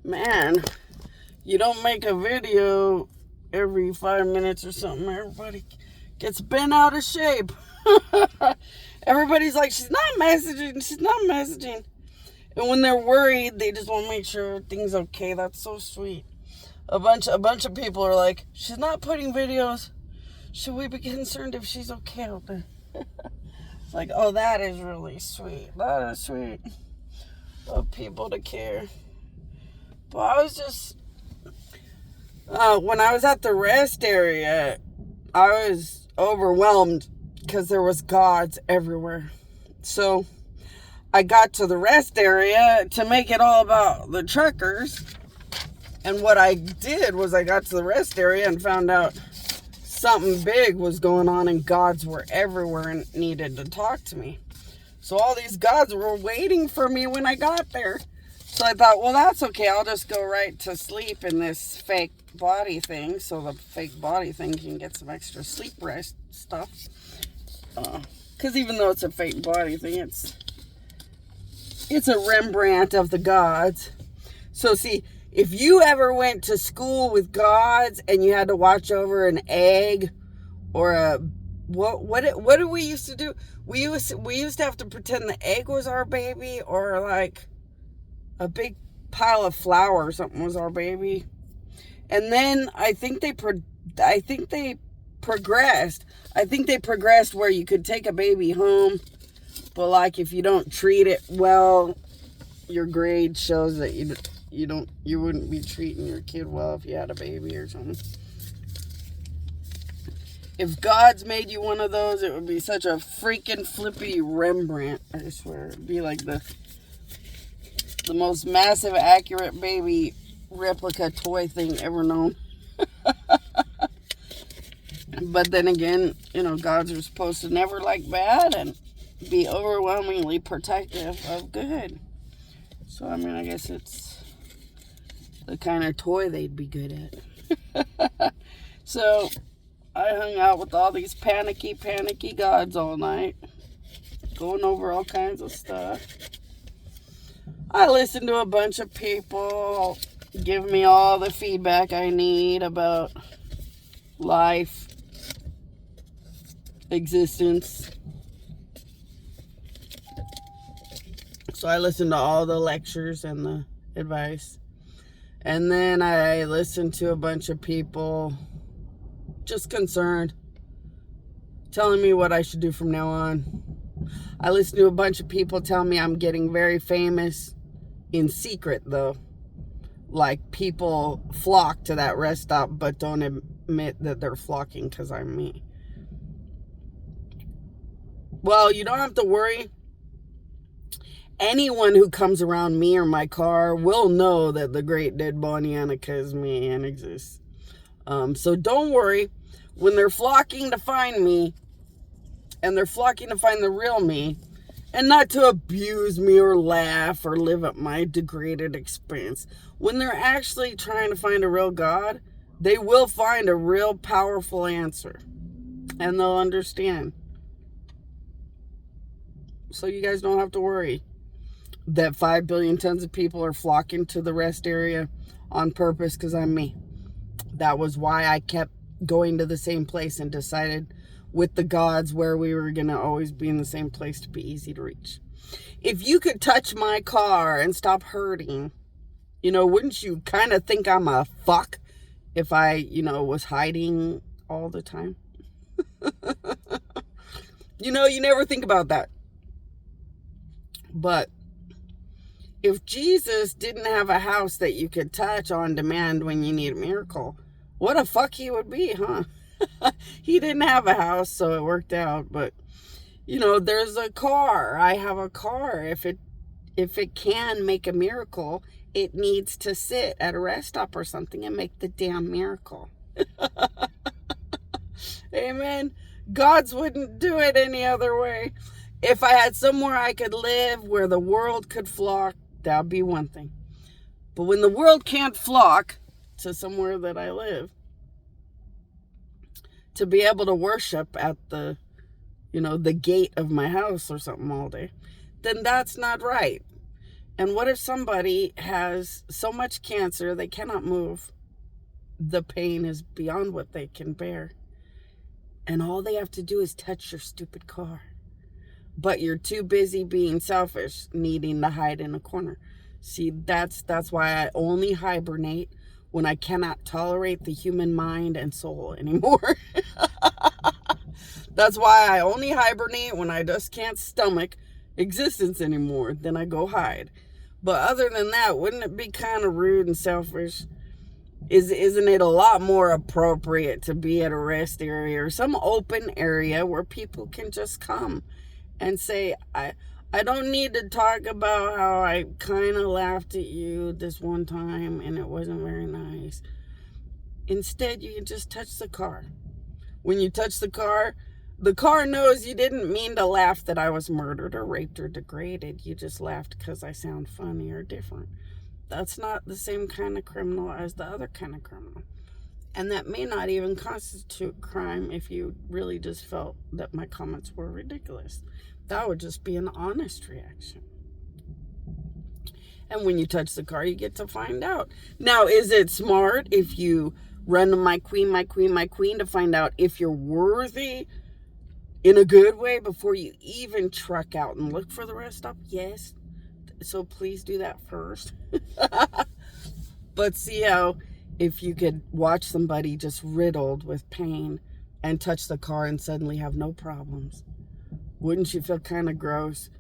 Man, you don't make a video every 5 minutes or something. Everybody gets bent out of shape. Everybody's like, she's not messaging. And when they're worried, they just want to make sure everything's okay. That's so sweet. A bunch of people are like, she's not putting videos. Should we be concerned if she's okay out there? It's like, oh, that is really sweet. That is sweet of people to care. But I was just, when I was at the rest area, I was overwhelmed because there was gods everywhere. So I got to the rest area to make it all about the truckers. And what I did was I got to the rest area and found out something big was going on and gods were everywhere and needed to talk to me. So all these gods were waiting for me when I got there. So I thought, well, that's okay. I'll just go right to sleep in this fake body thing so the fake body thing can get some extra sleep rest stuff. Because even though it's a fake body thing, it's a Rembrandt of the gods. So see, if you ever went to school with gods and you had to watch over an egg or a what did we used to do? We used to have to pretend the egg was our baby, or like a big pile of flour or something was our baby. And then I think they progressed. I think they progressed where you could take a baby home, but like if you don't treat it well, your grade shows that you wouldn't be treating your kid well if you had a baby or something. If God's made you one of those, it would be such a freaking flippy Rembrandt. I swear, it'd be like the most massive, accurate baby replica toy thing ever known. But then again, gods are supposed to never like bad and be overwhelmingly protective of good. So, I guess it's the kind of toy they'd be good at. So, I hung out with all these panicky gods all night, going over all kinds of stuff. I listened to a bunch of people give me all the feedback I need about life, existence. So I listened to all the lectures and the advice. And then I listened to a bunch of people just concerned, telling me what I should do from now on. I listened to a bunch of people tell me I'm getting very famous in secret, though. Like, people flock to that rest stop but don't admit that they're flocking because I'm me. Well, you don't have to worry. Anyone who comes around me or my car will know that the great dead Bonianica is me and exists. So don't worry. When they're flocking to find me, and they're flocking to find the real me, and not to abuse me or laugh or live at my degraded expense, when they're actually trying to find a real God, they will find a real powerful answer. And they'll understand. So you guys don't have to worry that 5 billion tons of people are flocking to the rest area on purpose because I'm me. That was why I kept going to the same place and decided with the gods where we were going to always be in the same place to be easy to reach. If you could touch my car and stop hurting, wouldn't you kind of think I'm a fuck if I, was hiding all the time? You never think about that. But if Jesus didn't have a house that you could touch on demand when you need a miracle, what a fuck he would be, huh? He didn't have a house, so it worked out. But, there's a car. I have a car. If it can make a miracle, it needs to sit at a rest stop or something and make the damn miracle. Amen. Gods wouldn't do it any other way. If I had somewhere I could live where the world could flock, that would be one thing. But when the world can't flock to somewhere that I live, to be able to worship at the gate of my house or something all day, then that's not right. And what if somebody has so much cancer they cannot move? The pain is beyond what they can bear. And all they have to do is touch your stupid car. But you're too busy being selfish, needing to hide in a corner. See, that's why I only hibernate when I cannot tolerate the human mind and soul anymore. That's why I only hibernate when I just can't stomach existence anymore. Then I go hide. But other than that, wouldn't it be kind of rude and selfish? Isn't it a lot more appropriate to be at a rest area or some open area where people can just come and say, I don't need to talk about how I kind of laughed at you this one time and it wasn't very nice. Instead, you can just touch the car. When you touch the car knows you didn't mean to laugh that I was murdered or raped or degraded. You just laughed because I sound funny or different. That's not the same kind of criminal as the other kind of criminal. And that may not even constitute crime if you really just felt that my comments were ridiculous. That would just be an honest reaction. And when you touch the car, you get to find out. Now, is it smart if you run to my queen to find out if you're worthy in a good way before you even truck out and look for the rest stop? Yes. So please do that first. But see how if you could watch somebody just riddled with pain and touch the car and suddenly have no problems, wouldn't you feel kind of gross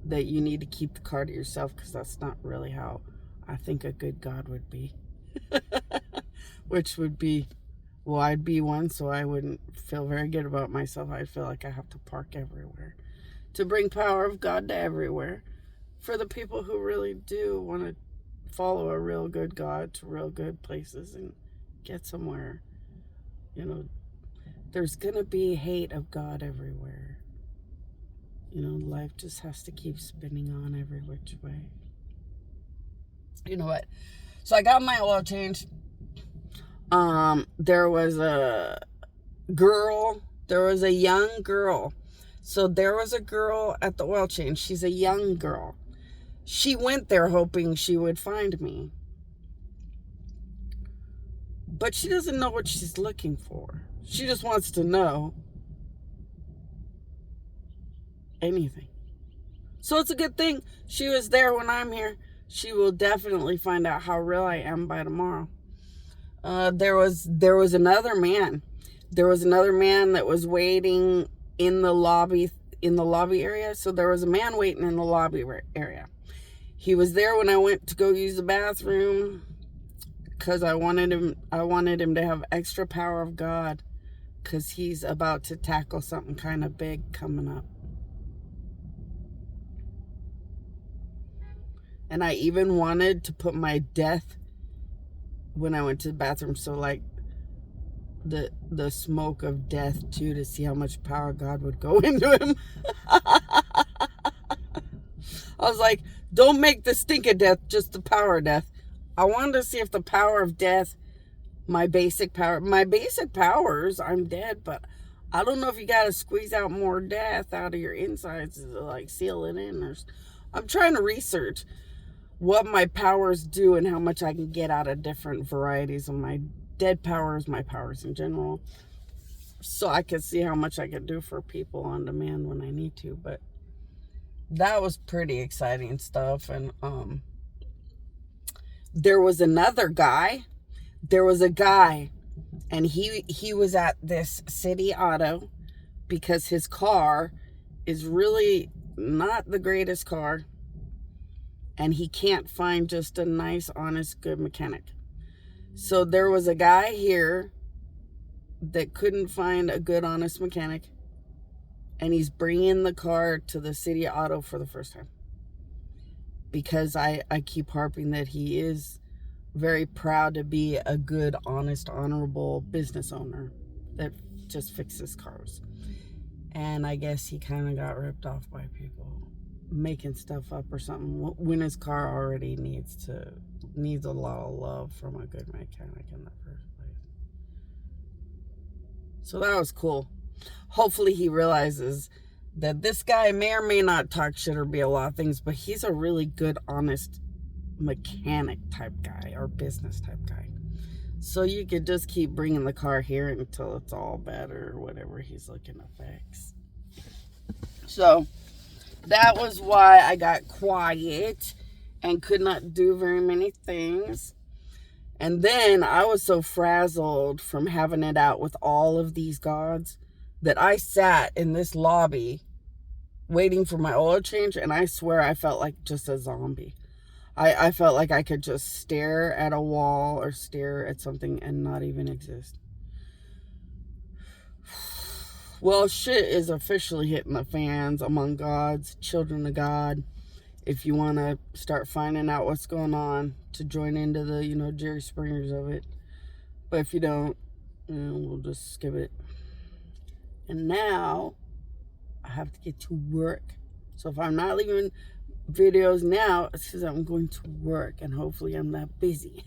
that you need to keep the car to yourself? Because that's not really how I think a good God would be. Which would be, well, I'd be one, so I wouldn't feel very good about myself. I'd feel like I have to park everywhere to bring power of God to everywhere. For the people who really do want to follow a real good God to real good places and get somewhere, there's going to be hate of God everywhere. Life just has to keep spinning on every which way. You know what? So I got my oil change. There was a young girl. So there was a girl at the oil change. She's a young girl. She went there hoping she would find me. But she doesn't know what she's looking for. She just wants to know anything. So it's a good thing she was there when I'm here. She will definitely find out how real I am by tomorrow. There was another man. There was another man that was waiting in the lobby area. So there was a man waiting in the lobby area. He was there when I went to go use the bathroom because I wanted him to have extra power of God because he's about to tackle something kind of big coming up. And I even wanted to put my death when I went to the bathroom. So like the smoke of death too, to see how much power God would go into him. I was like, don't make the stink of death just the power of death. I wanted to see if the power of death, my basic powers, I'm dead, but I don't know if you got to squeeze out more death out of your insides to like seal it in. I'm trying to research what my powers do and how much I can get out of different varieties of my dead powers, my powers in general, so I can see how much I can do for people on demand when I need to. But that was pretty exciting stuff. And there was a guy, and he was at this city auto because his car is really not the greatest car, and he can't find just a nice, honest, good mechanic. So there was a guy here that couldn't find a good, honest mechanic, and he's bringing the car to the city auto for the first time because I keep harping that he is very proud to be a good, honest, honorable business owner that just fixes cars. And I guess he kind of got ripped off by people making stuff up or something when his car already needs a lot of love from a good mechanic in the first place. So that was cool. Hopefully he realizes that this guy may or may not talk shit or be a lot of things, but he's a really good, honest mechanic type guy or business type guy. So you could just keep bringing the car here until it's all better or whatever he's looking to fix. So that was why I got quiet and could not do very many things. And then I was so frazzled from having it out with all of these gods that I sat in this lobby waiting for my oil change, and I swear I felt like just a zombie. I felt like I could just stare at a wall or stare at something and not even exist. Well, shit is officially hitting the fans among gods, children of God. If you want to start finding out what's going on, to join into the, Jerry Springers of it. But if you don't, we'll just skip it. And now, I have to get to work. So if I'm not leaving videos now, it's because I'm going to work, and hopefully I'm not busy.